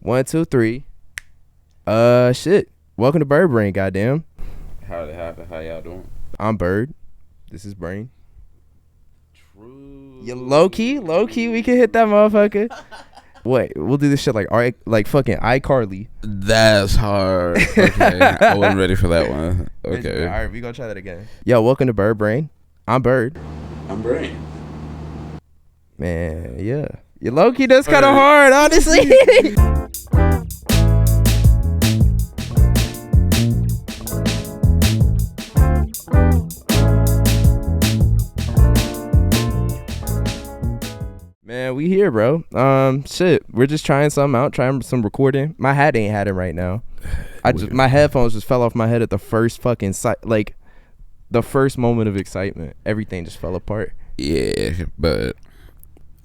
1, 2, 3. Shit. Welcome to Bird Brain, goddamn. How y'all doing? I'm Bird. This is Brain. True. You low key, we can hit that motherfucker. Wait, we'll do this shit like fucking iCarly. That's hard. Okay, I wasn't ready for that one. Okay. All right, we gonna try that again. Yo, welcome to Bird Brain. I'm Bird. I'm Brain. Man, yeah. You low key, that's kind of hard, honestly. Man, we here, bro. Shit, we're just trying something out, trying some recording. My hat ain't had it right now. My headphones just fell off my head at the first fucking the first moment of excitement. Everything just fell apart. Yeah, but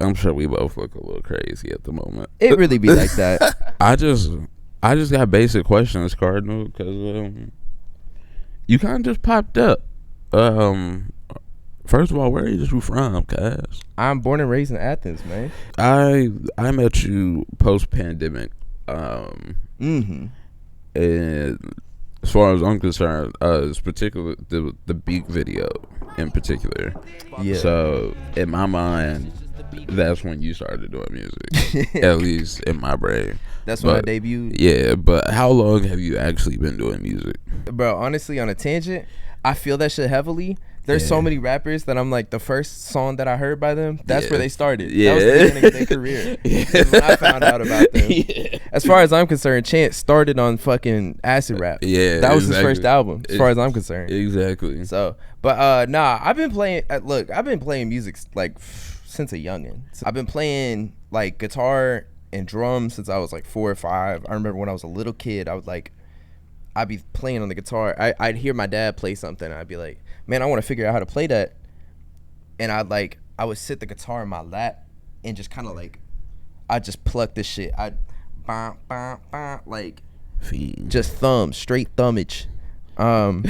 I'm sure we both look a little crazy at the moment. It really be like that. I just got basic questions, Cardynal, because you kind of just popped up. First of all, where are you from, cuz? I'm born and raised in Athens, man. I met you post-pandemic. And as far as I'm concerned, it's particular the Beak video in particular. Yeah. So in my mind, that's when you started doing music. At least in my brain. That's when I debuted. Yeah, but how long have you actually been doing music? Bro, honestly, on a tangent, I feel that shit heavily. There's so many rappers that I'm like, the first song that I heard by them, that's where they started. Yeah. That was the beginning of their career. That's when I found out about them. Yeah. As far as I'm concerned, Chance started on fucking acid rap. Yeah, that was his first album, as far as I'm concerned. Exactly. So, but nah, I've been playing. I've been playing music like since a youngin'. So I've been playing like guitar and drums since I was like 4 or 5. I remember when I was a little kid, I'd be playing on the guitar. I'd hear my dad play something, and I'd be like, man, I want to figure out how to play that. And I would sit the guitar in my lap and just kind of like, I'd just pluck this shit. I'd like just straight thumbage. And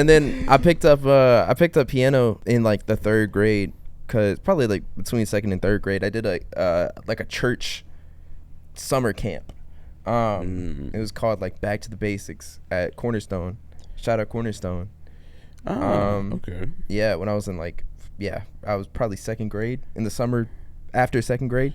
then I picked up piano in like the 3rd grade, cause probably like between 2nd and 3rd grade. I did a church summer camp. It was called like Back to the Basics at Cornerstone. Shout out Cornerstone. Okay. Yeah, when I was in I was probably 2nd grade, in the summer after 2nd grade.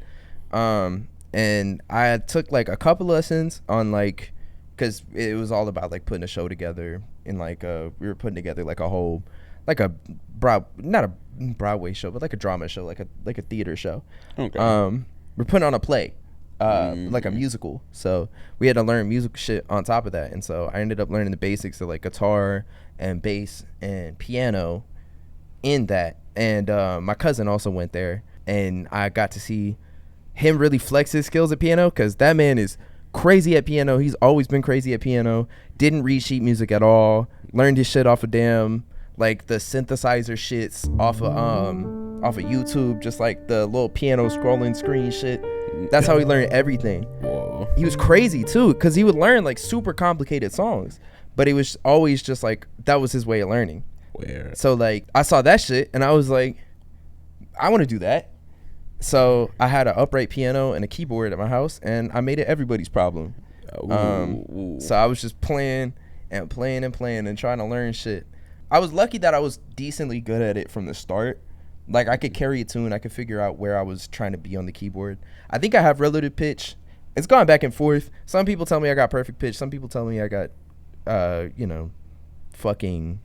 And I took like a couple lessons on like, cause it was all about like putting a show together, and like we were putting together like a whole, like not a Broadway show, but like a drama show, like a theater show. Okay. We're putting on a play. Like a musical, so we had to learn music shit on top of that, and so I ended up learning the basics of like guitar and bass and piano in that. And my cousin also went there, and I got to see him really flex his skills at piano, because that man is crazy at piano. He's always been crazy at piano. Didn't read sheet music at all. Learned his shit off of like the synthesizer shits off of YouTube, just like the little piano scrolling screen shit. That's how he learned everything. Whoa. He was crazy too, because he would learn like super complicated songs, but it was always just like, that was his way of learning. Where? So like, I saw that shit and I was like, I want to do that. So I had an upright piano and a keyboard at my house, and I made it everybody's problem. So I was just playing and trying to learn shit. I was lucky that I was decently good at it from the start. Like, I could carry a tune. I could figure out where I was trying to be on the keyboard. I think I have relative pitch. It's gone back and forth. Some people tell me I got perfect pitch. Some people tell me I got, fucking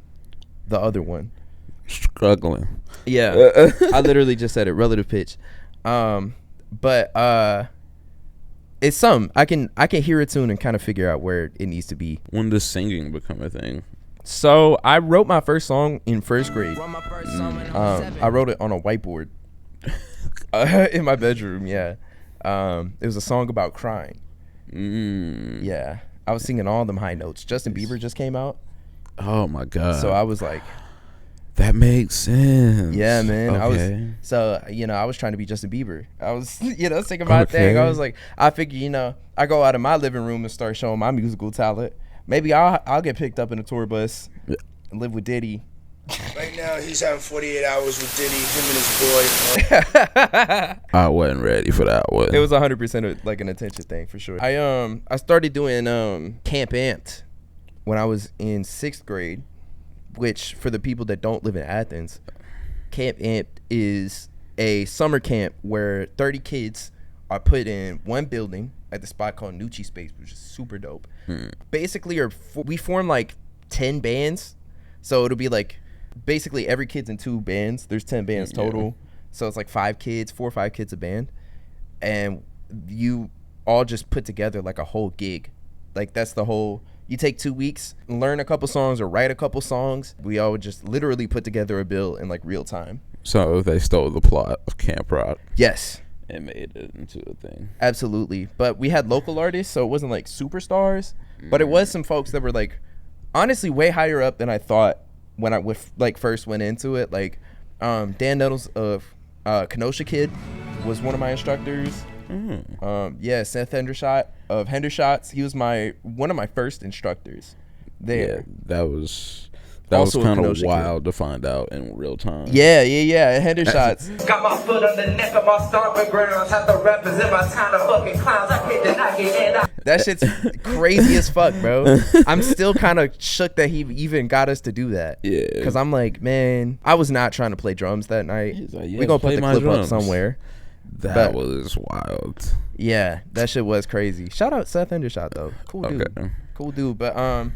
the other one. Struggling. Yeah. I literally just said it, relative pitch. But it's some. I can hear a tune and kind of figure out where it needs to be. When does singing become a thing? So I wrote my first song in 1st grade. I wrote it on a whiteboard in my bedroom. Yeah. It was a song about crying. Yeah. I was singing all them high notes. Justin Bieber just came out. Oh my God. So I was like, that makes sense. yeah, man. Okay. I was trying to be Justin Bieber. I was, singing my thing. I was like, I figure, I go out of my living room and start showing my musical talent. Maybe I'll get picked up in a tour bus and live with Diddy Right now, he's having 48 hours with Diddy, him and his boy. I wasn't ready for that one. It was 100% like an attention thing for sure. I started doing Camp Amped when I was in 6th grade, which for the people that don't live in Athens, Camp Amped is a summer camp where 30 kids are put in one building at the spot called Nucci Space, which is super dope. Basically, we form like 10 bands, so it'll be like basically every kid's in 2 bands. There's 10 bands total, so it's like 4 or 5 kids a band, and you all just put together like a whole gig. Like that's the whole. You take 2 weeks, learn a couple songs or write a couple songs. We all would just literally put together a bill in like real time. So they stole the plot of Camp Rock. Yes. And made it into a thing. Absolutely. But we had local artists, so it wasn't like superstars, but it was some folks that were like honestly way higher up than I thought when I first went into it. Like Dan Nettles of Kenosha Kid was one of my instructors. Seth Hendershot of Hendershots, he was one of my first instructors there. Yeah, that was kind of wild to find out in real time. Yeah, Hendershots. Got my foot on the neck of my stomping grounds. Have the rappers in my town of fucking clowns. I can't deny it. That shit's crazy as fuck, bro. I'm still kind of shook that he even got us to do that. Yeah. Because I'm like, man, I was not trying to play drums that night. He's like, we gonna put the clip up somewhere. That was wild. Yeah, that shit was crazy. Shout out Seth Hendershot though. Cool dude. But I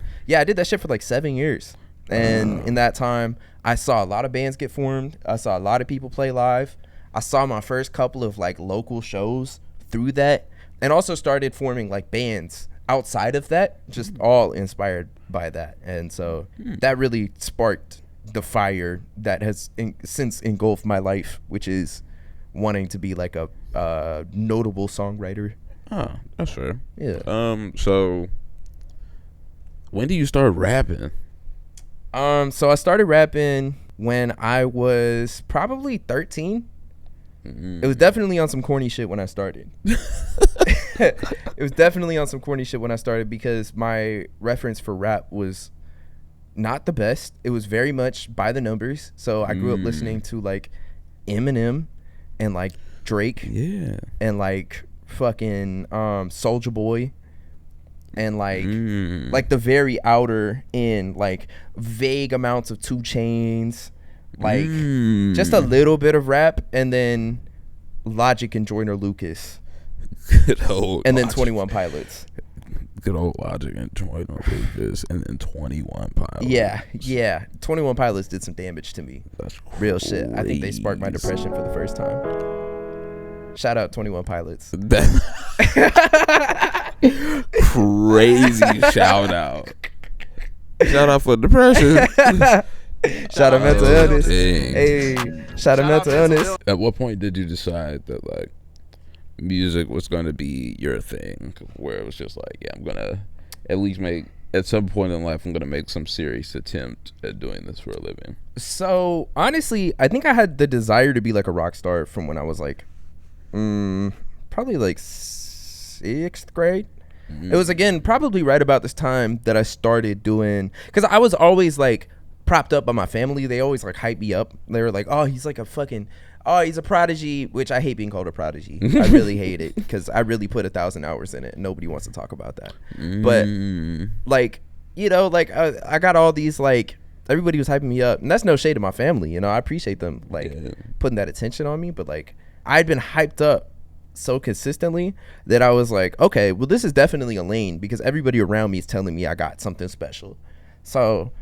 did that shit for like 7 years. And in that time, I saw a lot of bands get formed. I saw a lot of people play live. I saw my first couple of like local shows through that, and also started forming like bands outside of that, just all inspired by that. And so that really sparked the fire that has since engulfed my life, which is wanting to be like a notable songwriter. Oh, that's fair. Yeah. So when do you start rapping? So I started rapping when I was probably 13. It was definitely on some corny shit when I started. It was definitely on some corny shit when I started because my reference for rap was not the best. It was very much by the numbers. So I grew up listening to like Eminem and like Drake. Yeah. And like fucking Soulja Boy. And like the very outer end, like vague amounts of 2 Chainz, like just a little bit of rap, and then Logic and Joyner Lucas. Good old and then Logic. 21 Pilots. Good old Logic and Joyner Lucas, and then 21 Pilots. Yeah. 21 Pilots did some damage to me. That's real shit. I think they sparked my depression for the first time. Shout out 21 Pilots. Crazy shout out. Shout out for depression. Shout out mental illness. Dang. Hey, shout out mental illness. At what point did you decide that like music was going to be your thing, where it was just like, yeah, I'm gonna at least at some point in life I'm gonna make some serious attempt at doing this for a living? So honestly, I think I had the desire to be like a rock star from when I was like probably like 6th grade. It was again probably right about this time that I started doing, because I was always like propped up by my family. They always like hype me up. They were like, oh, he's like he's a prodigy, which I hate being called a prodigy. I really hate it because I really put 1,000 hours in it and nobody wants to talk about that. But like, you know, like I got all these, like, everybody was hyping me up, and that's no shade to my family, you know. I appreciate them like putting that attention on me, but like I'd been hyped up so consistently that I was like, okay, well, this is definitely a lane because everybody around me is telling me I got something special, so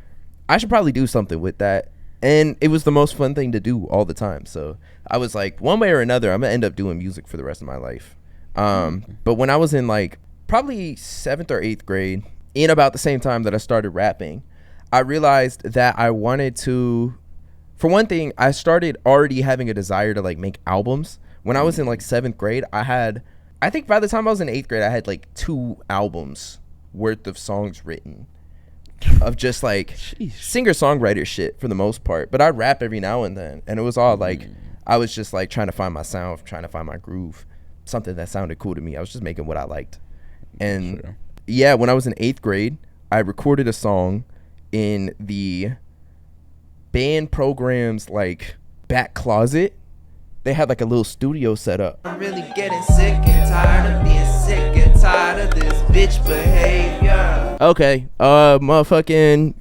I should probably do something with that. And it was the most fun thing to do all the time, so I was like, one way or another I'm gonna end up doing music for the rest of my life. But when I was in like probably 7th or 8th grade, in about the same time that I started rapping, I realized that I wanted to, for one thing, I started already having a desire to like make albums. When I was in like 7th grade, I think by the time I was in 8th grade, I had like 2 albums worth of songs written of just like singer-songwriter shit for the most part. But I'd rap every now and then. And it was all like, I was just like trying to find my sound, trying to find my groove, something that sounded cool to me. I was just making what I liked. And when I was in 8th grade, I recorded a song in the band programs like back closet, they had like a little studio set up. I'm really getting sick and tired of being sick and tired of this bitch behavior. Okay, motherfucking,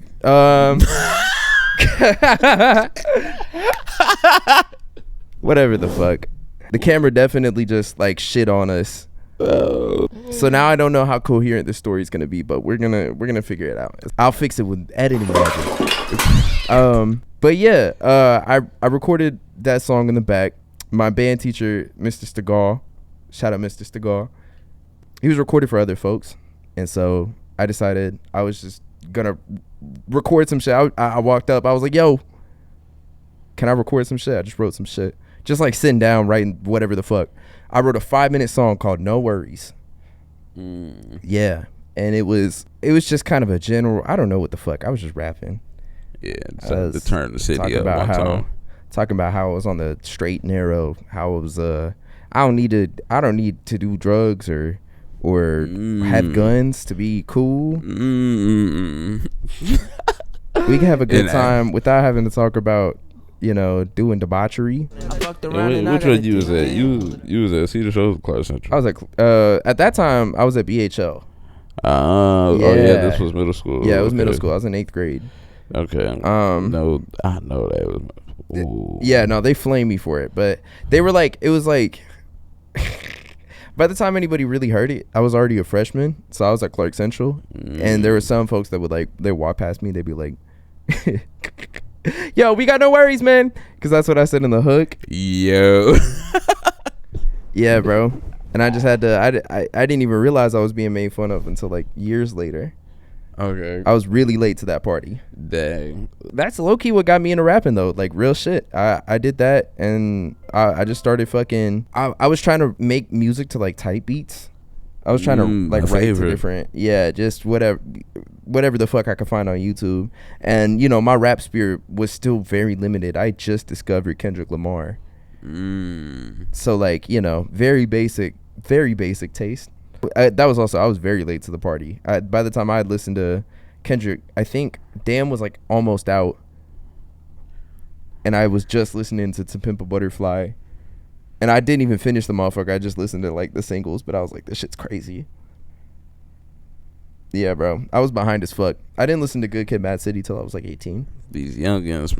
whatever the fuck. The camera definitely just like shit on us. So now I don't know how coherent this story is gonna be, but we're gonna figure it out. I'll fix it with editing magic. But yeah, I recorded that song in the back. My band teacher, Mr. Stegall, shout out Mr. Stegall, he was recorded for other folks, and so I decided I was just gonna record some shit. I walked up, I was like, yo, can I record some shit? I just wrote some shit, just like sitting down writing whatever the fuck. I wrote a 5-minute song called No Worries. Yeah, and it was just kind of a general, I don't know what the fuck, I was just rapping. Yeah, to turn the city talking up about one time. Talking about how I was on the straight and narrow, how it was I don't need to do drugs or have guns to be cool. We can have a good time without having to talk about, you know, doing debauchery. Which one you was at? You was at Cedar Shoals, Clark Central. I was at that time I was at BHL. Oh yeah, this was middle school. Yeah, it was middle school. I was in 8th grade. Okay. No, I know that was. Ooh. Yeah, no, they flamed me for it, but they were like, it was like, by the time anybody really heard it, I was already a freshman, so I was at Clark Central, and there were some folks that would like, they walk past me, they'd be like, yo, we got no worries, man, because that's what I said in the hook. Yo. Yeah, bro, and I just had to, I didn't even realize I was being made fun of until like years later. Okay. I was really late to that party. Dang. That's low-key what got me into rapping though, like real shit. I did that, and I just started fucking, I was trying to make music to like type beats. I was trying to like write to different, just whatever the fuck I could find on YouTube. And you know, my rap spirit was still very limited. I just discovered Kendrick Lamar. So like, you know, very basic taste. That was also, I was very late to the party. By the time I had listened to Kendrick, I think Damn was like almost out, and I was just listening to Pimp a Butterfly, and I didn't even finish the motherfucker. I just listened to like the singles, but I was like, this shit's crazy. Yeah, bro, I was behind as fuck. I didn't listen to Good Kid, Mad City till I was like 18. These youngins,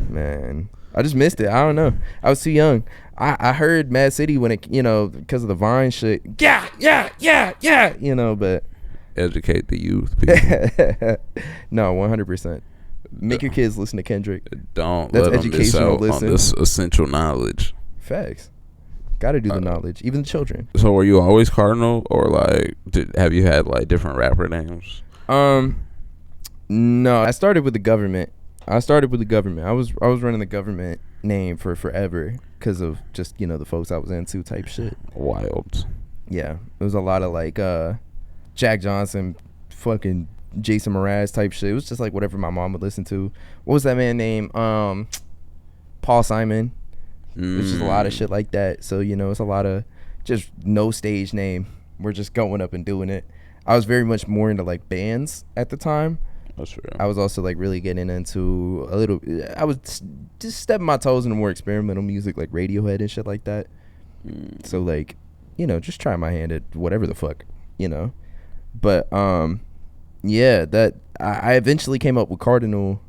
man, I just missed it. I don't know, I was too young. I heard Mad City when it, you know, because of the Vine shit. Yeah, you know, but educate the youth, people. No, 100%. Make your kids listen to Kendrick. Don't That's let them miss out listen. on this essential knowledge. Facts. Gotta do the knowledge, even the children. So were you always Cardynal, or like have you had like different rapper names? No, I started with the government. I was running the government name for forever because of just, you know, the folks I was into type shit. Wild. Yeah, it was a lot of like Jack Johnson, fucking Jason Mraz type shit. It was just like whatever my mom would listen to. What was that man name? Paul Simon. It's just a lot of shit like that. So, you know, it's a lot of just no stage name. We're just going up and doing it. I was very much more into like bands at the time. That's true. I was also like really getting into a little, I was just stepping my toes into more experimental music like Radiohead and shit like that. So like, you know, just trying my hand at whatever the fuck, you know. But yeah, that I eventually came up with Cardynal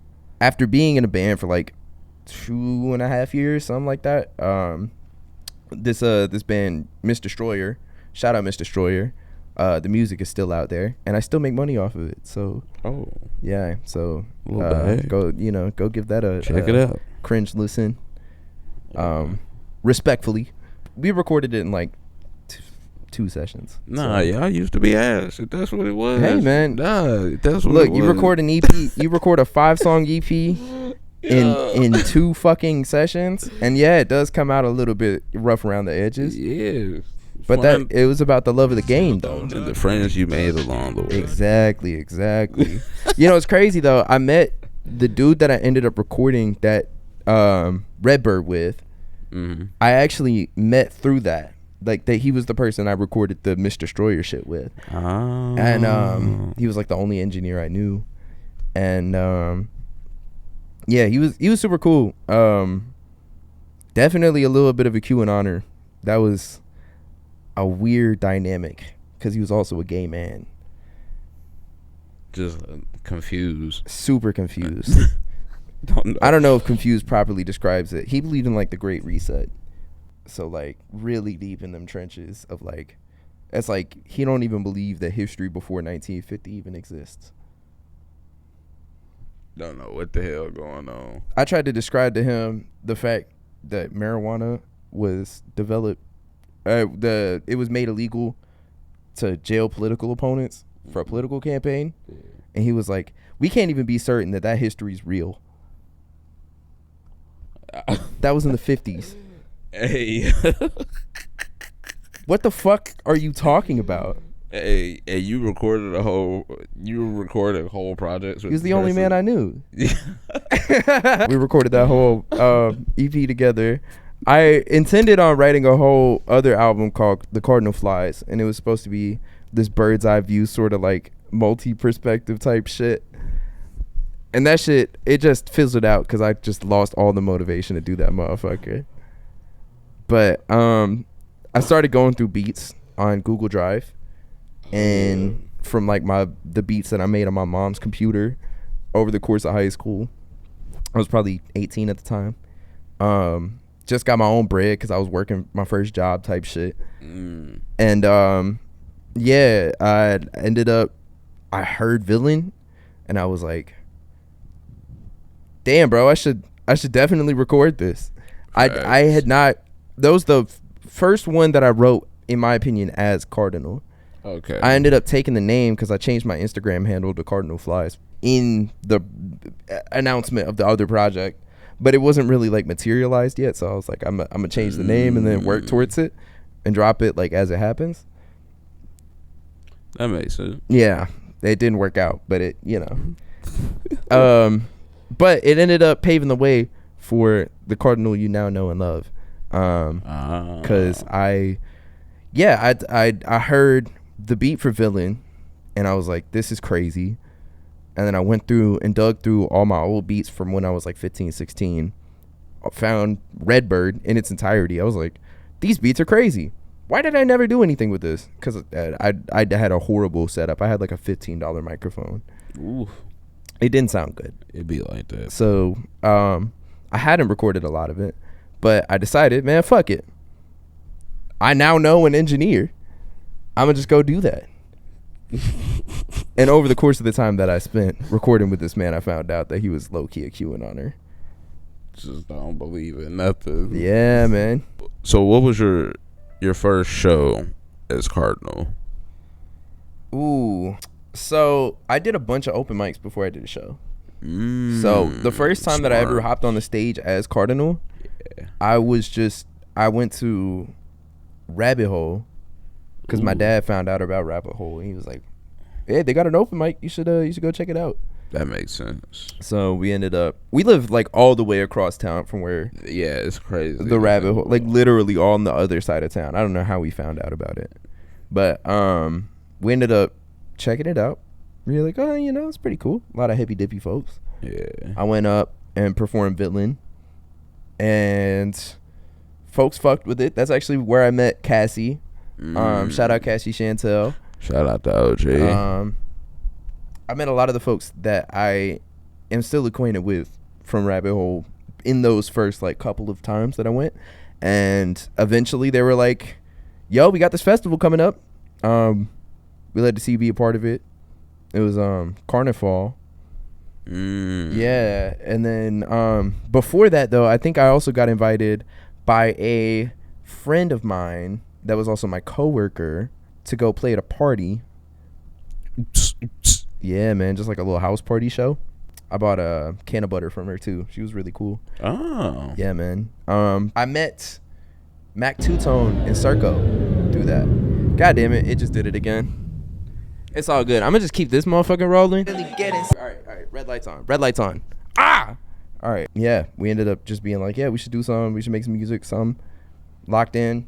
after being in a band for like 2.5 years, something like that. This band, Miss Destroyer, shout out Miss Destroyer. The music is still out there, and I still make money off of it. So, yeah. So, go give that a check it out. Cringe listen. Respectfully, we recorded it in like 2 sessions. Nah, y'all used to be ass. If that's what it was. Hey man, nah, that's what. Look, it was. you record an EP. You record a 5-song EP in 2 fucking sessions, and yeah, it does come out a little bit rough around the edges. Yeah. But that it was about the love of the game, though. And the friends you made along the way. Exactly. You know, it's crazy though. I met the dude that I ended up recording that Redbird with. I actually met through that. Like that, he was the person I recorded the Miss Destroyer shit with. And he was like the only engineer I knew. And Yeah, he was super cool. Definitely a little bit of a QAnoner. That was a weird dynamic because he was also a gay man. Just confused. Super confused. I don't know if confused properly describes it. He believed in like the Great Reset. So like really deep in them trenches of like, it's like he don't even believe that history before 1950 even exists. Don't know what the hell going on. I tried to describe to him the fact that marijuana was developed, it was made illegal to jail political opponents for a political campaign. And he was like, we can't even be certain that that history is real. That was in the 50s. Hey. What the fuck are you talking about? Hey, you recorded whole projects with He was the only man I knew. We recorded that whole EP together. I intended on writing a whole other album called The Cardinal Flies, and it was supposed to be this bird's eye view sort of like multi-perspective type shit. And that shit, it just fizzled out because I just lost all the motivation to do that motherfucker. But I started going through beats on Google Drive, and from like the beats that I made on my mom's computer over the course of high school. I was probably 18 at the time. Just got my own bread because I was working my first job type shit. And yeah, I heard Villain, and I was like, damn, bro, I should definitely record this. I had not. That was the first one that I wrote, in my opinion, as Cardynal. Okay. I ended up taking the name because I changed my Instagram handle to Cardinal Flies in the announcement of the other project, but it wasn't really like materialized yet. So I was like, I'm gonna change the name and then work towards it and drop it like as it happens. That makes sense. Yeah, it didn't work out, but it, but it ended up paving the way for the Cardinal you now know and love. Cause I heard the beat for Villain, and I was like, this is crazy. And then I went through and dug through all my old beats from when I was like 15, 16, found Redbird in its entirety. I was like, these beats are crazy. Why did I never do anything with this? Because I had a horrible setup. I had like a $15 microphone. Ooh. It didn't sound good. It'd be like that. So I hadn't recorded a lot of it, but I decided, man, fuck it. I now know an engineer. I'm going to just go do that. And over the course of the time that I spent recording with this man, I found out that he was low-key a QAnoner. Just don't believe in nothing. Yeah, man. So what was your first show as Cardinal? Ooh. So I did a bunch of open mics before I did a show. So the first time that I ever hopped on the stage as Cardinal, I went to Rabbit Hole because my dad found out about Rabbit Hole, and he was like, hey, they got an open mic, you should go check it out. That makes sense. So we lived like all the way across town from where it's crazy, the Rabbit Hole, like literally on the other side of town. I don't know how we found out about it, but we ended up checking it out. We were like, oh, it's pretty cool. A lot of hippy dippy folks. Yeah. I went up and performed Villain, and folks fucked with it. That's actually where I met Cassie. Shout out Cassie Chantel. Shout out to OG. I met a lot of the folks that I am still acquainted with from Rabbit Hole in those first like couple of times that I went, and eventually they were like, yo, we got this festival coming up. We led to see you be a part of it. It was Carnival. Yeah, and then before that though, I think I also got invited by a friend of mine that was also my coworker to go play at a party. Yeah, man, just like a little house party show. I bought a can of butter from her too. She was really cool. Oh. Yeah, man. I met Mac Two-Tone and Circo through that. God damn it, it just did it again. It's all good. I'm gonna just keep this motherfucker rolling. All right. Red lights on. Red lights on. Ah! All right. Yeah, we ended up just being like, yeah, we should do some. We should make some music. Some locked in.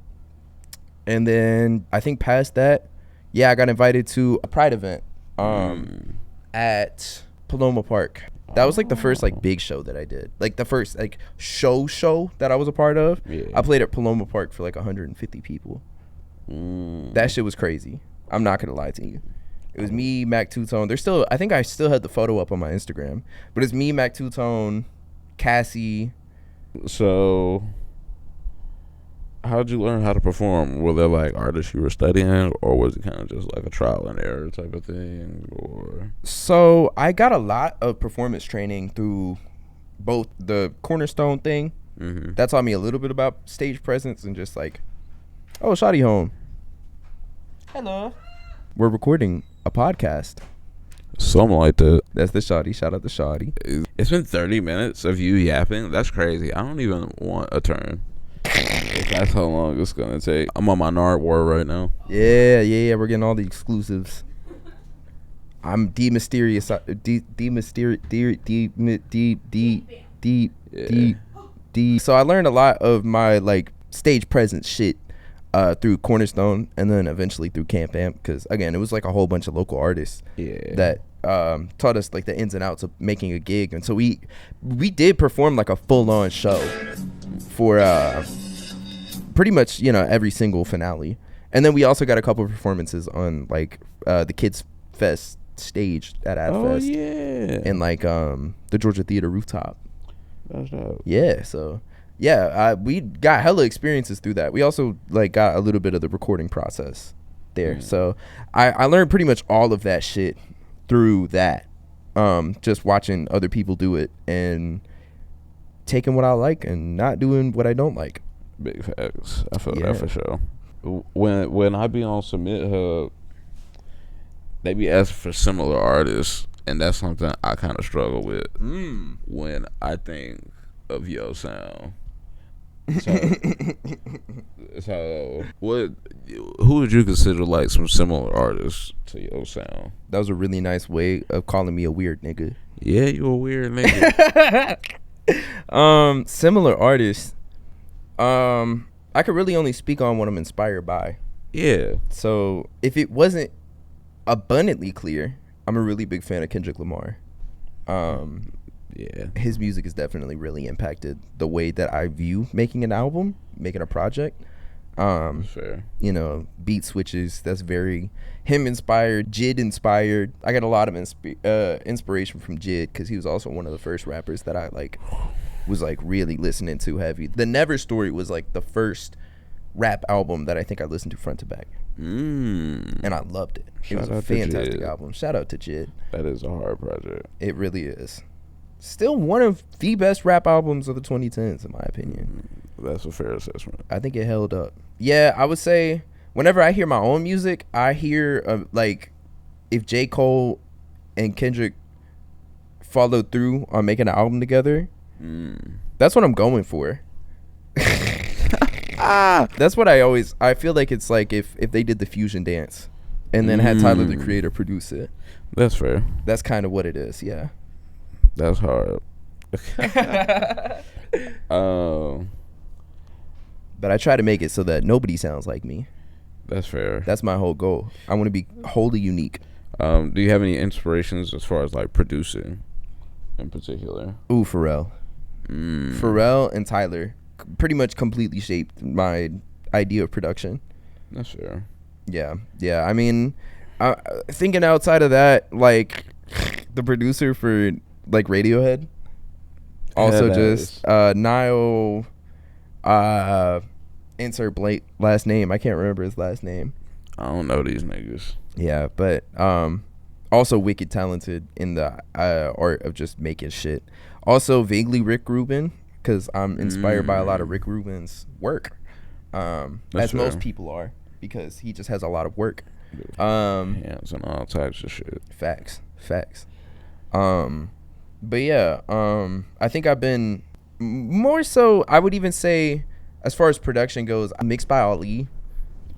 And then I think past that, yeah, I got invited to a Pride event at Paloma Park. That was like the first like big show that I did. Like the first like show that I was a part of. Yeah. I played at Paloma Park for like 150 people. That shit was crazy. I'm not gonna lie to you. It was me, Mac Two-Tone. I think I still had the photo up on my Instagram. But it's me, Mac Two-Tone, Cassie. So, how'd you learn how to perform? Were there like artists you were studying, or was it kind of just like a trial and error type of thing? Or So I got a lot of performance training through both the Cornerstone thing. That taught me a little bit about stage presence and just like, oh, Shawty home. Hello. We're recording a podcast. something like that? That's the Shawty. Shout out to Shawty. It's been 30 minutes of you yapping. That's crazy. I don't even want a turn. If that's how long it's gonna take. I'm on my Nard War right now. Yeah. We're getting all the exclusives. I'm demysterious. So I learned a lot of my like stage presence shit through Cornerstone and then eventually through Camp Amp, because again it was like a whole bunch of local artists that taught us like the ins and outs of making a gig. And so we did perform like a full-on show for pretty much every single finale. And then we also got a couple of performances on like the Kids Fest stage at AdFest. And like the Georgia Theater rooftop. That's dope. Yeah, so yeah, we got hella experiences through that. We also like got a little bit of the recording process there. So I learned pretty much all of that shit through that. Just watching other people do it and taking what I like and not doing what I don't like. Big facts. I feel that for sure. When I be on Submit Hub, they be asking for similar artists, and that's something I kind of struggle with when I think of your sound. So who would you consider like some similar artists to your sound? That was a really nice way of calling me a weird nigga. Yeah, you a weird nigga. Similar artists. I could really only speak on what I'm inspired by. Yeah. So if it wasn't abundantly clear, I'm a really big fan of Kendrick Lamar. Yeah. His music has definitely really impacted the way that I view making an album, making a project. Fair. Beat switches, that's very him inspired, Jid inspired. I got a lot of inspiration from Jid because he was also one of the first rappers that I like was like really listening to heavy. The Never Story was like the first rap album that I think I listened to front to back. And I loved it. It was a fantastic album. Shout out to Jid. That is a hard project. It really is. Still one of the best rap albums of the 2010s, in my opinion. That's a fair assessment. I think it held up. Yeah, I would say whenever I hear my own music, I hear like if J. Cole and Kendrick followed through on making an album together, that's what I'm going for. That's what I feel like it's like if they did the fusion dance and then had Tyler the Creator produce it. That's fair. That's kind of what it is, yeah. That's hard. But I try to make it so that nobody sounds like me. That's fair. That's my whole goal. I want to be wholly unique. Do you have any inspirations as far as like producing in particular? Ooh, Pharrell. Pharrell and Tyler pretty much completely shaped my idea of production. That's fair. Yeah. I mean, thinking outside of that, like the producer for like Radiohead, also just Niall, insert Blake last name. I can't remember his last name. I don't know these niggas. Yeah, but also wicked talented in the art of just making shit. Also vaguely Rick Rubin, because I'm inspired by a lot of Rick Rubin's work, as most people are, because he just has a lot of work. Hands and all types of shit. Facts. But yeah, I think I've been more so, I would even say, as far as production goes, Mixed by Ali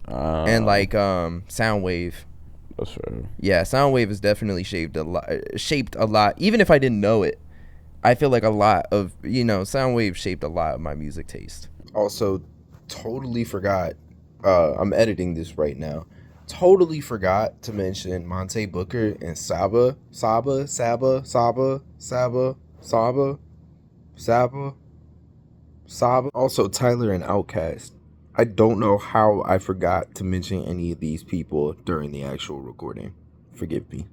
and like Soundwave. That's fair. Yeah, Soundwave has definitely shaped a lot. Even if I didn't know it, I feel like a lot of, Soundwave shaped a lot of my music taste. Also, totally forgot, I'm editing this right now. totally forgot to mention Monte Booker and Saba. Also Tyler and Outkast. I don't know how I forgot to mention any of these people during the actual recording. Forgive me.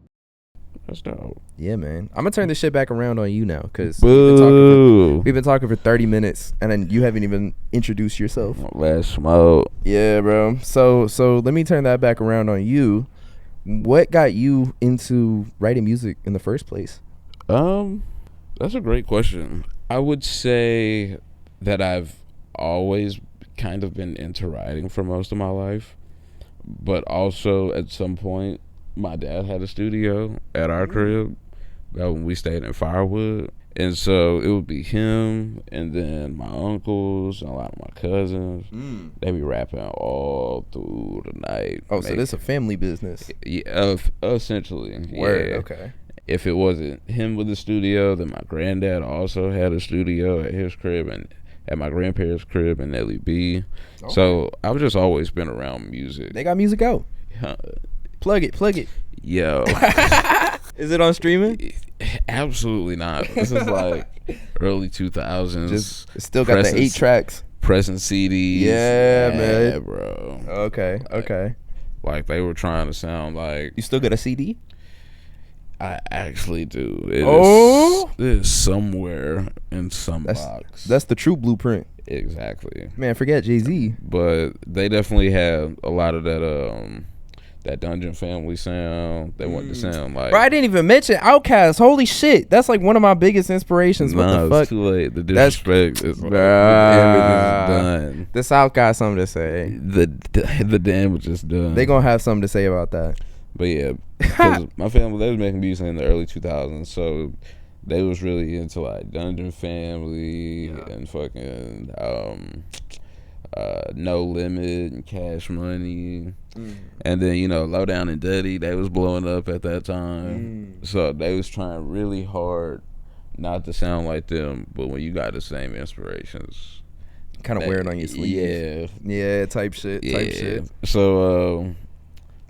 That's dope. Yeah, man. I'm gonna turn this shit back around on you now, because Boo. we've been talking for 30 minutes, and then you haven't even introduced yourself. Last smoke. Yeah, bro. So let me turn that back around on you. What got you into writing music in the first place? That's a great question. I would say that I've always kind of been into writing for most of my life, but also at some point my dad had a studio at our crib when we stayed in Firewood, and so it would be him and then my uncles and a lot of my cousins. They be rapping all through the night. So this is a family business. Yeah, essentially. Word. Yeah. Okay. If it wasn't him with the studio, then my granddad also had a studio at his crib and at my grandparents' crib in Ellie B. Okay. So I've just always been around music. They got music out. Plug it. Yo. Is it on streaming? Absolutely not. This is like early 2000s. Just still got the 8 tracks. Pressing CDs. Yeah, man. Bro. Okay. Like they were trying to sound like. You still got a CD? I actually do. It is somewhere in some box. That's the true blueprint. Exactly. Man, forget Jay-Z. But they definitely have a lot of that Dungeon Family sound. They want to sound like. Bro, I didn't even mention Outkast. Holy shit, that's like one of my biggest inspirations. What the fuck? It's too late. The disrespect is the done. The South got something to say. The damage is done. They gonna have something to say about that. But yeah, because my family, they was making music in the early 2000s, so they was really into like Dungeon Family and fucking No Limit and Cash Money. And then, Low Down and Dirty, they was blowing up at that time. So they was trying really hard not to sound like them, but when you got the same inspirations, kind of wear it on your sleeve. Yeah, type shit. So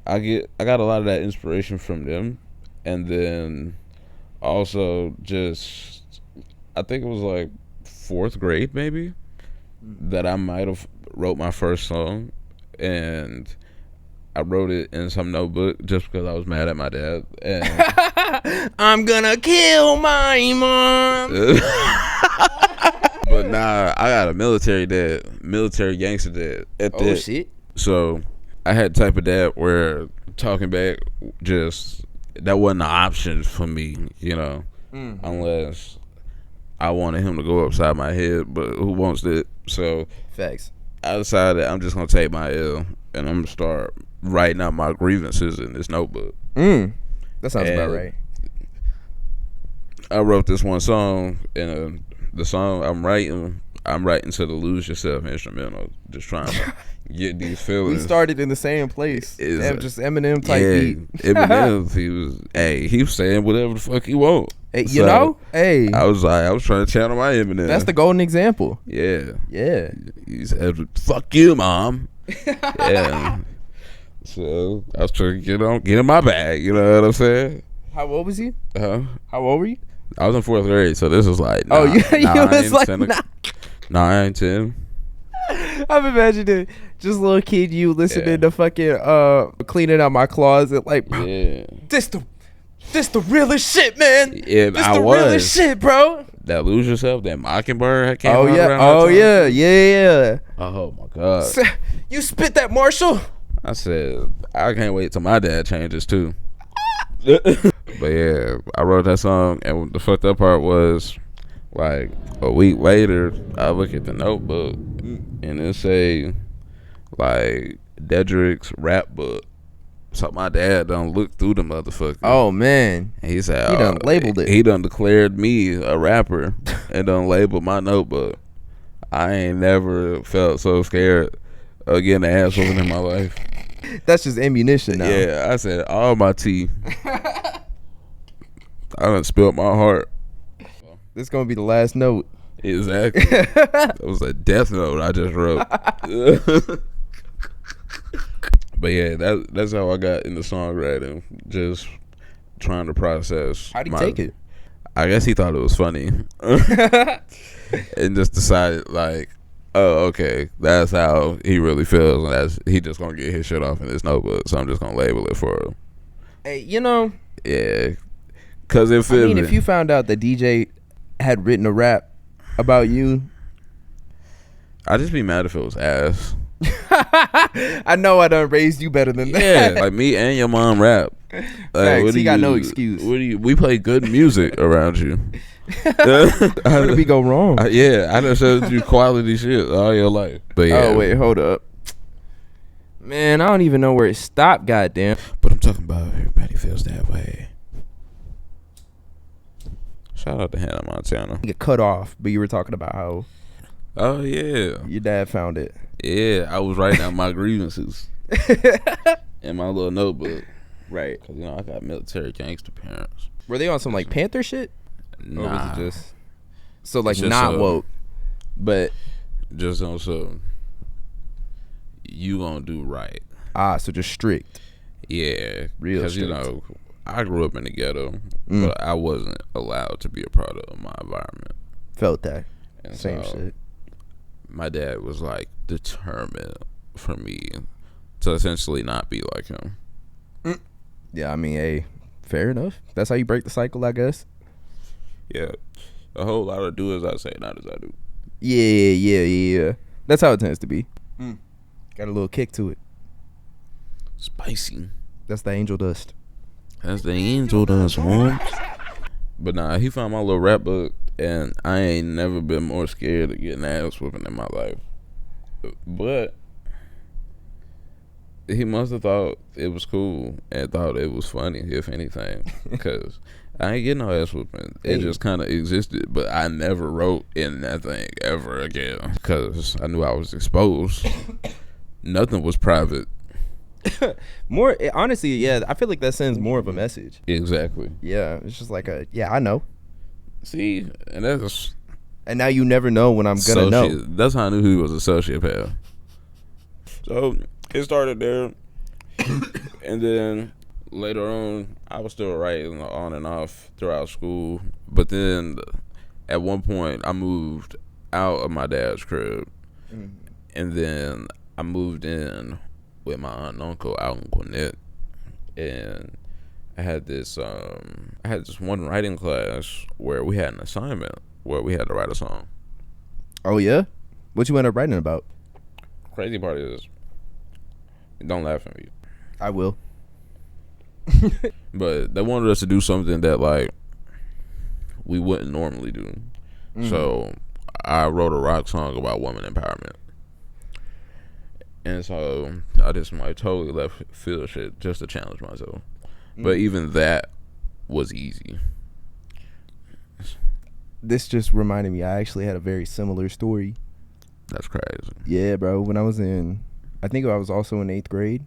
I got a lot of that inspiration from them, and then also just I think it was like 4th grade maybe that I might have wrote my first song, and I wrote it in some notebook just because I was mad at my dad. And I'm gonna kill my mom. But nah, I got a military gangster dad. Shit. So I had the type of dad where talking back just that wasn't an option for me, unless I wanted him to go upside my head, but who wants that? So facts. I decided I'm just gonna take my L and I'm gonna start writing out my grievances in this notebook. That sounds about right. I wrote this one song, and the song I'm writing to the Lose Yourself instrumental, just trying to get these feelings. We started in the same place. Just Eminem type beat. Eminem, he was saying whatever the fuck he want. Hey, I was trying to channel my Eminem. That's the golden example. Yeah. He said, "Fuck you, mom." Yeah. So I was trying to get in my bag. You know what I'm saying? How old was you? How old were you? I was in 4th grade, so this was like you was like 9, 10. I'm imagining just little kid you listening to fucking cleaning out my closet like, bro, this the realest shit, man. Yeah, this the realest shit, bro. That Lose Yourself, that Mockingbird came out around yeah. Oh my god. You spit that, Marshall. I said, I can't wait till my dad changes too. But yeah, I wrote that song, and the fucked up part was, like, a week later, I look at the notebook, and it say, like, Dedrick's rap book. So my dad done looked through the motherfucker. Oh, man. And he said, he done labeled it. He done declared me a rapper and done labeled my notebook. I ain't never felt so scared of getting an ass whooping in my life. That's just ammunition now. Yeah, I said all my tea. I done spilled my heart. This is gonna be the last note. Exactly. It was a death note I just wrote. But yeah, that's how I got into songwriting. Just trying to process. How'd he take it? I guess he thought it was funny, and just decided like, oh, okay, that's how he really feels, and that's he just gonna get his shit off in this notebook. So I'm just gonna label it for him. Hey, you know, Yeah, cause if if you found out that DJ had written a rap about you, I'd just be mad if it was ass. I know I done raised you better than that. Yeah, like me and your mom rap. Facts, you got no excuse. We play good music around you. How did we go wrong? Yeah, I done showed you quality shit all your life. But yeah. Oh wait, hold up, man. I don't even know where it stopped. Goddamn. But I'm talking about everybody feels that way. Shout out to Hannah Montana. Get cut off, but you were talking about how Oh yeah, your dad found it. yeah. I was writing down my grievances in my little notebook. Right. Cause I got military gangster parents. Were they on some like Panther shit? Nah, Or was it just so like It's just not woke, but just on some. You gonna do right. so just strict. Yeah, Real because you strict. know I grew up in the ghetto, but I wasn't allowed to be a part of my environment. Felt that. And Same so shit. My dad was like determined for me to essentially not be like him. Yeah, I mean, hey, fair enough. That's how you break the cycle, I guess. Yeah, a whole lot of do as I say, not as I do. Yeah. That's how it tends to be. Got a little kick to it. Spicy. That's the angel dust. That's the angel does want. But nah, he found my little rap book, and I ain't never been more scared of getting ass whooping in my life. But he must have thought it was cool and thought it was funny, if anything, because I ain't getting no ass whooping. It just kind of existed, but I never wrote in that thing ever again because I knew I was exposed. Nothing was private. More honestly, yeah, I feel like that sends more of a message. Exactly. Yeah, it's just like I know. See, and that's And now you never know when I'm gonna know. That's how I knew he was a sociopath. So it started there, and then later on, I was still writing on and off throughout school. But then, at one point, I moved out of my dad's crib, and then I moved in with my aunt and uncle out in Gwinnett, and I had this one writing class where we had an assignment where we had to write a song. Oh yeah, what you end up writing about? Crazy part is, don't laugh at me, I will. but they wanted us to do something that like we wouldn't normally do. So I wrote a rock song about woman empowerment. And so I did some like totally left field shit just to challenge myself. But even that was easy. This just reminded me, I actually had a very similar story. That's crazy. Yeah, bro. When I was I think I was also in 8th grade,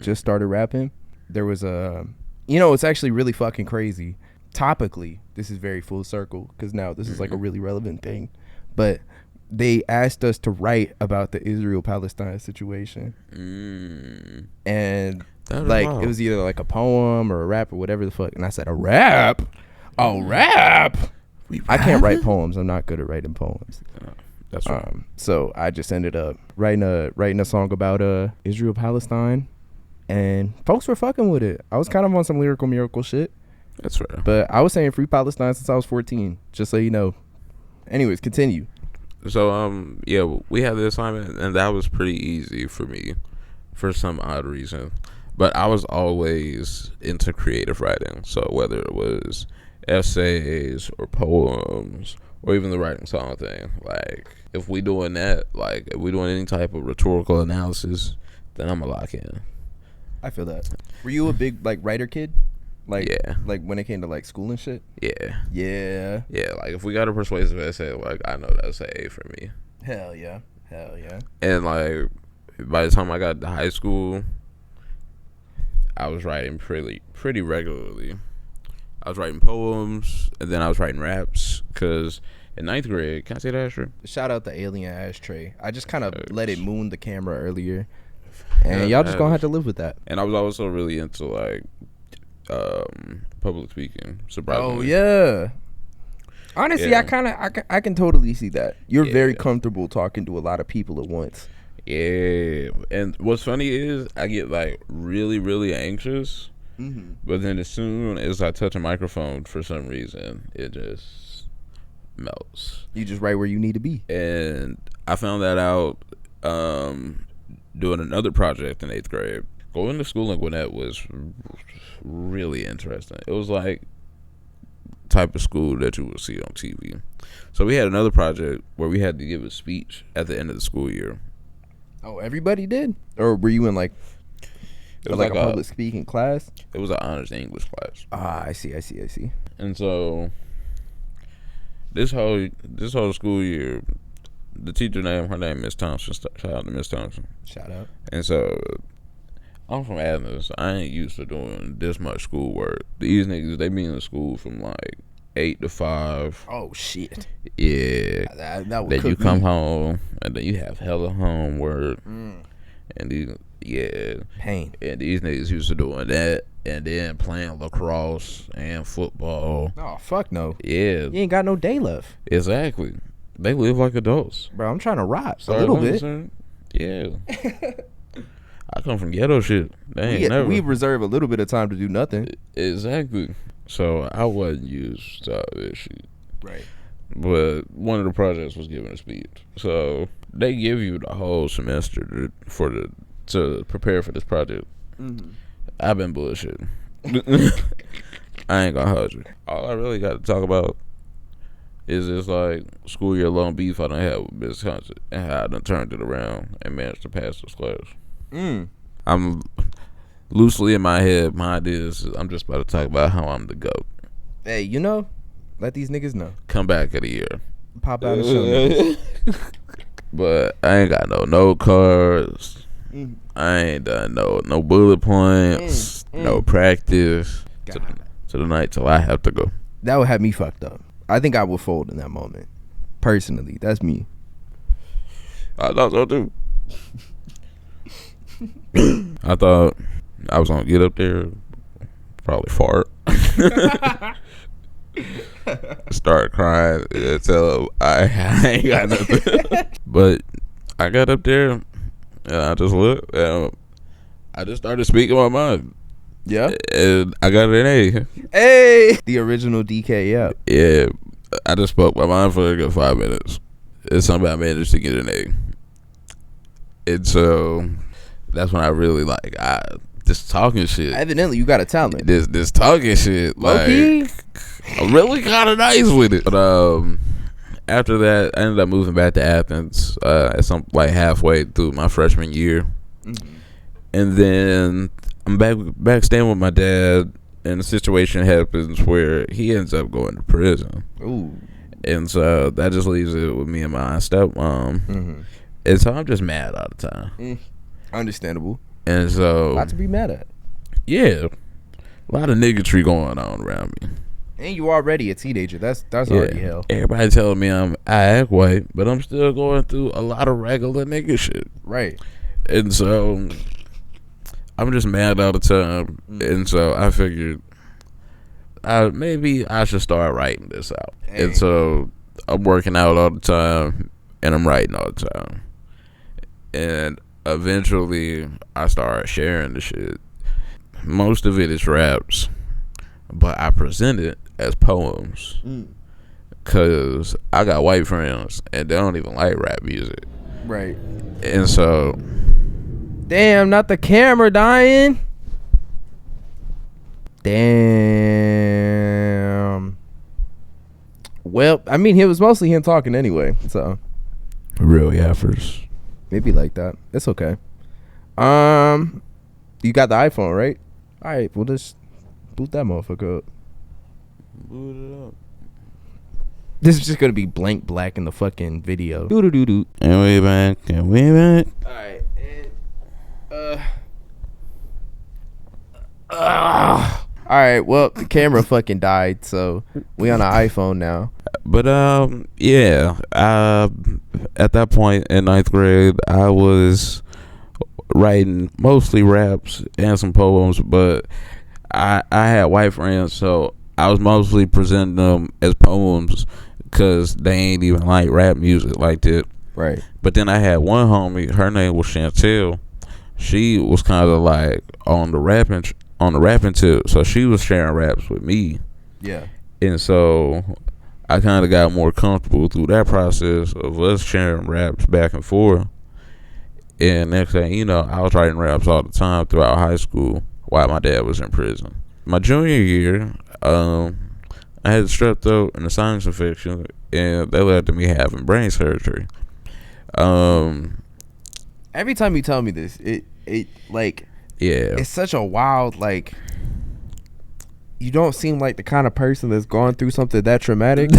just started rapping. There was it's actually really fucking crazy. Topically, this is very full circle because now this is like a really relevant thing. But they asked us to write about the Israel-Palestine situation. And it was either like a poem or a rap or whatever the fuck. And I said, a rap? A rap? I can't write poems. I'm not good at writing poems. That's right. So I just ended up writing a song about Israel-Palestine. And folks were fucking with it. I was kind of on some lyrical miracle shit. That's right. But I was saying free Palestine since I was 14, just so you know. Anyways, continue. So, we had the assignment, and that was pretty easy for me for some odd reason. But I was always into creative writing. So whether it was essays or poems or even the writing song thing, like if we doing that, like if we doing any type of rhetorical analysis, then I'm a lock in. I feel that. Were you a big like writer kid? Like, yeah. Like when it came to like school and shit? Yeah. Yeah. Yeah, like if we got a persuasive essay, like I know that's an A for me. Hell yeah. Hell yeah. And like by the time I got to high school, I was writing pretty regularly. I was writing poems, and then I was writing raps, because in 9th grade, can I say that, Asher? Shout out the alien ashtray. I just kind of let it moon the camera earlier. And y'all just gonna have to live with that. And I was also really into like public speaking. Surprisingly. Oh yeah. Honestly, Yeah. I can totally see that. You're very Yeah. comfortable talking to a lot of people at once. Yeah. And what's funny is I get like really, really anxious. But then as soon as I touch a microphone, for some reason, it just melts. You just right where you need to be. And I found that out doing another project in 8th grade. Going to school in Gwinnett was really interesting. It was like type of school that you would see on TV. So we had another project where we had to give a speech at the end of the school year. Oh, everybody did? Or were you in like It was like a public speaking class? It was an honors English class. Ah, I see. And so this whole school year, the teacher her name Miss Thompson. Shout out to Miss Thompson. Shout out. And so I'm from Athens. I ain't used to doing this much schoolwork. These niggas, they be in school from like 8 to 5. Oh shit. Yeah. That would Then you cook come me. home and then you have hella homework. And these Pain. And these niggas used to doing that and then playing lacrosse and football. Oh fuck no. Yeah. You ain't got no day left. Exactly. They live like adults. Bro, I'm trying to rot a Sorry, little what I'm bit. saying? Yeah. I come from ghetto shit. They ain't never. We reserve a little bit of time to do nothing. Exactly. So I wasn't used to all this shit. Right. But one of the projects was giving a speech. So they give you the whole semester to prepare for this project. I've been bullshitting. I ain't gonna hold you. All I really got to talk about is this like school year long beef I done had with Miss Hunt and how I done turned it around and managed to pass this class. I'm loosely in my head. My idea is I'm just about to talk about how I'm the GOAT. Hey, let these niggas know. Come back in a year. Pop out and show niggas. But I ain't got no note cards. I ain't done no bullet points. No practice. To the night till I have to go. That would have me fucked up. I think I would fold in that moment. Personally, that's me. I thought so too. I thought I was gonna get up there, probably fart, start crying until I ain't got nothing. But I got up there and I just looked and I just started speaking my mind. Yeah. And I got an A. Hey, the original DK. Yeah. Yeah, I just spoke my mind for a good 5 minutes. And somehow I managed to get an A. And so that's when I really this talking shit. Evidently, you got a talent. This talking shit, Low-key? I'm really kind of nice with it. But after that, I ended up moving back to Athens at some halfway through my freshman year, and then I'm back staying with my dad, and the situation happens where he ends up going to prison. Ooh. And so that just leaves it with me and my stepmom. And so I'm just mad all the time. Understandable. And so, A lot to be mad at. yeah, a lot of niggatry going on around me. And you already a teenager. That's already hell. Everybody telling me I act white, but I'm still going through a lot of regular nigga shit. Right. And so I'm just mad all the time. And so I figured maybe I should start writing this out. Hey. And so I'm working out all the time and I'm writing all the time. And eventually I started sharing the shit. Most of it is raps, but I present it as poems. Cause I got white friends and they don't even like rap music. Right. And so, damn, not the camera dying. Damn. Well, I mean, it was mostly him talking anyway, so real yaffers. maybe like that. It's okay. You got the iPhone, right? All right, we'll just boot that motherfucker up. Boot it up. This is just gonna be blank black in the fucking video. Doo doo doo doo. And we back. And we back. All right, and all right. Well, the camera fucking died, so we on an iPhone now. But yeah. At that point in 9th grade, I was writing mostly raps and some poems, but I had white friends, so I was mostly presenting them as poems because they ain't even like rap music like that. Right. But then I had one homie, her name was Chantel. She was kind of like on the rapping tip, so she was sharing raps with me. Yeah. And so I kind of got more comfortable through that process of us sharing raps back and forth. And next thing you know, I was writing raps all the time throughout high school while my dad was in prison. My junior year, I had strep throat and a sinus infection, and that led to me having brain surgery. Every time you tell me this, it like, Yeah, it's such a wild, like, you don't seem like the kind of person that's gone through something that traumatic.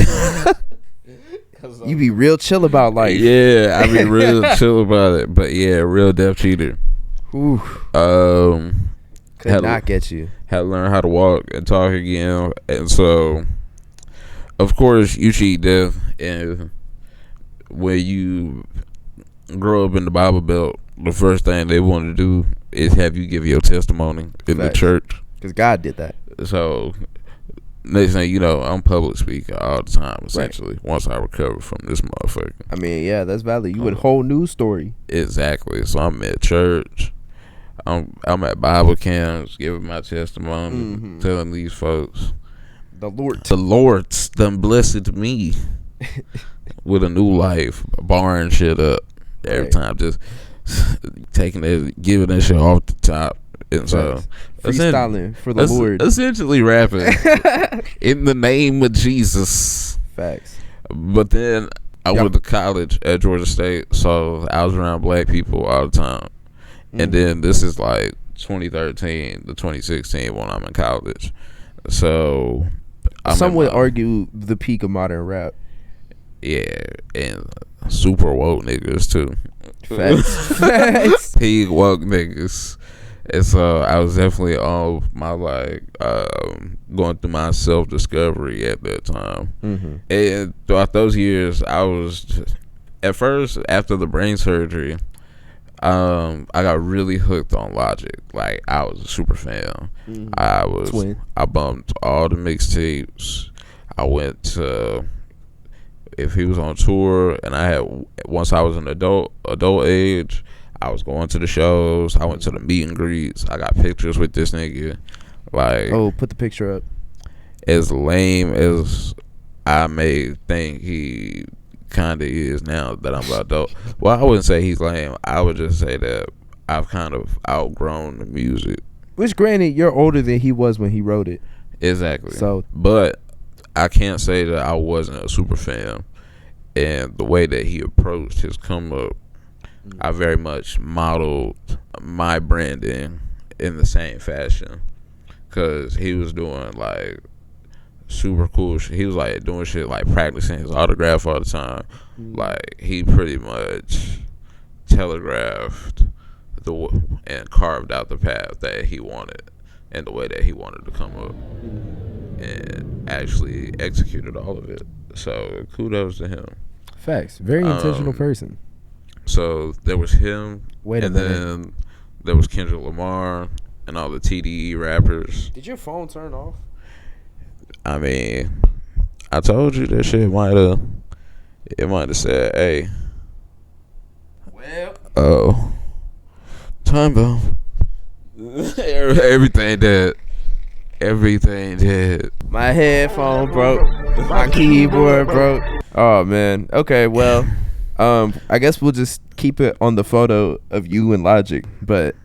You be real chill about life. yeah, I be real chill about it, but yeah, real deaf cheater. Ooh, could had not get you. Had to learn how to walk and talk again, and so of course you cheat deaf, and when you grow up in the Bible Belt, the first thing they want to do is have you give your testimony in the church. Because God did that. So next thing you know, I'm public speaking all the time, essentially, once I recover from this motherfucker. I mean, yeah, that's valid. You would whole news story. Exactly. So I'm at church. I'm at Bible camps, giving my testimony, telling these folks The Lord's done blessed me with a new life, barring shit up every time, just taking it, giving that shit off the top. And so freestyling for the Lord, essentially rapping in the name of Jesus. Facts. But then I went to college at Georgia State, so I was around black people all the time. And then this is like 2013 to 2016 when I'm in college. So some would argue the peak of modern rap. Yeah, and super woke niggas too. Facts. Peak woke niggas. And so I was definitely on my going through my self-discovery at that time. And throughout those years, I was at first, after the brain surgery, I got really hooked on Logic. Like, I was a super fan. I bumped all the mixtapes. I went to, if he was on tour, and once I was an adult age, I was going to the shows. I went to the meet and greets. I got pictures with this nigga. Like, oh, put the picture up. As lame as I may think he kind of is now that I'm about to. Well, I wouldn't say he's lame. I would just say that I've kind of outgrown the music. Which, granted, you're older than he was when he wrote it. Exactly. So, but I can't say that I wasn't a super fan. And the way that he approached his come up, I very much modeled my branding in the same fashion, because he was doing like super cool shit. He was like doing shit like practicing his autograph all the time. Like, he pretty much telegraphed and carved out the path that he wanted and the way that he wanted to come up, and actually executed all of it. So kudos to him. Facts. Very intentional person. So there was him, and then there was Kendrick Lamar and all the TDE rappers. Did your phone turn off? I mean, I told you that shit might have said, hey. Well. Oh. Time bomb. Everything dead. My headphone broke. My keyboard broke. Oh, man. Okay, well. I guess we'll just keep it on the photo of you and Logic. But,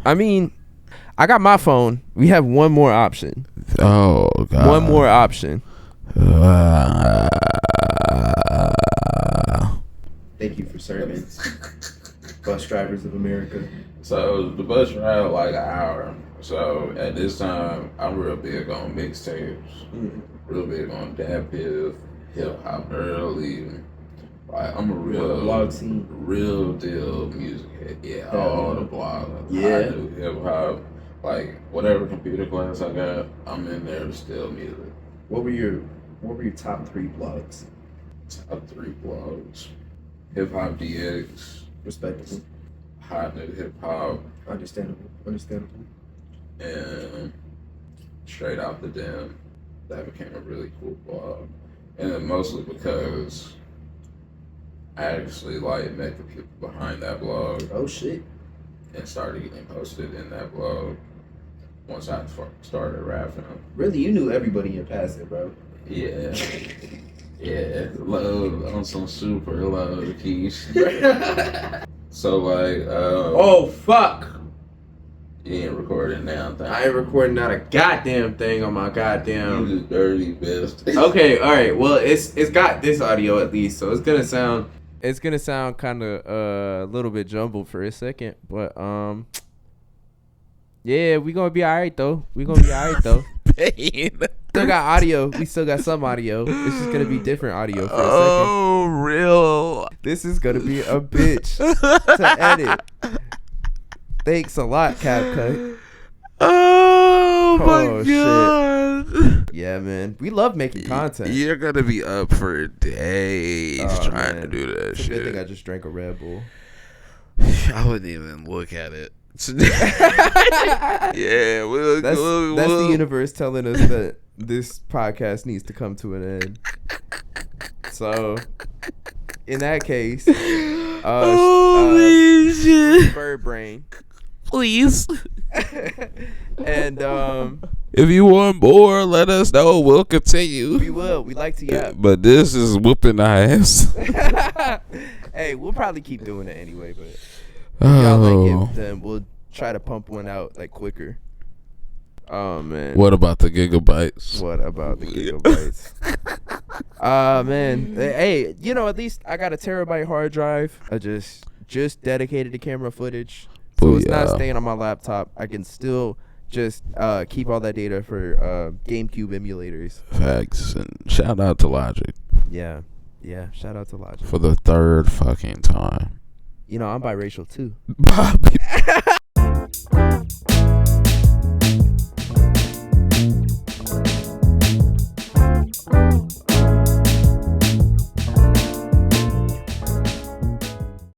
I mean, I got my phone. We have one more option. Oh, God. One more option. Thank you for serving. Bus Drivers of America. So, the bus ride like an hour. So, at this time, I'm real big on mixtapes. Real big on dap hip-hop early. Like, I'm a real deal music head. Yeah, all the blogs. Yeah. I do hip hop. Like, whatever computer class I got, I'm in there to steal music. What were your top 3 blogs? Top 3 blogs. Hip Hop DX. Respectable. hot new hip hop. Understandable. And straight out the den, that became a really cool blog. And then mostly because I actually like met the people behind that blog. Oh shit. And started getting posted in that blog once I started rapping. Really, you knew everybody in passing, bro. Yeah. Yeah, love on some super low keys. So like, Oh fuck! you ain't recording now. I ain't recording not a goddamn thing on my You goddamn. the dirty bitch. Okay, all right. Well, it's got this audio at least, so it's gonna sound kind of a little bit jumbled for a second, but yeah, we gonna be all right though. Still got audio. We still got some audio. It's just gonna be different audio for a second. Oh, real. This is gonna be a bitch to edit. Thanks a lot, CapCut. Oh my Oh, god. Yeah, man. We love making content. You're gonna be up for days Oh, trying to man. do that It's a shit. good thing I just drank a Red Bull. I wouldn't even look at it. Yeah, That's the universe telling us that this podcast needs to come to an end. So, in that case, holy shit. bird brain. Please. And If you want more, let us know. We'll continue. we will. We like to yap. But this is whooping ass. Hey, we'll probably keep doing it anyway, but if y'all like it, then we'll try to pump one out like quicker. Oh man. What about the gigabytes? What about the gigabytes? Man. Hey, at least I got a terabyte hard drive. I just dedicated to camera footage. So it's not staying on my laptop. I can still just keep all that data for GameCube emulators. Facts. And shout out to Logic Yeah. Shout out to Logic. for the third fucking time. I'm biracial too. Bobby.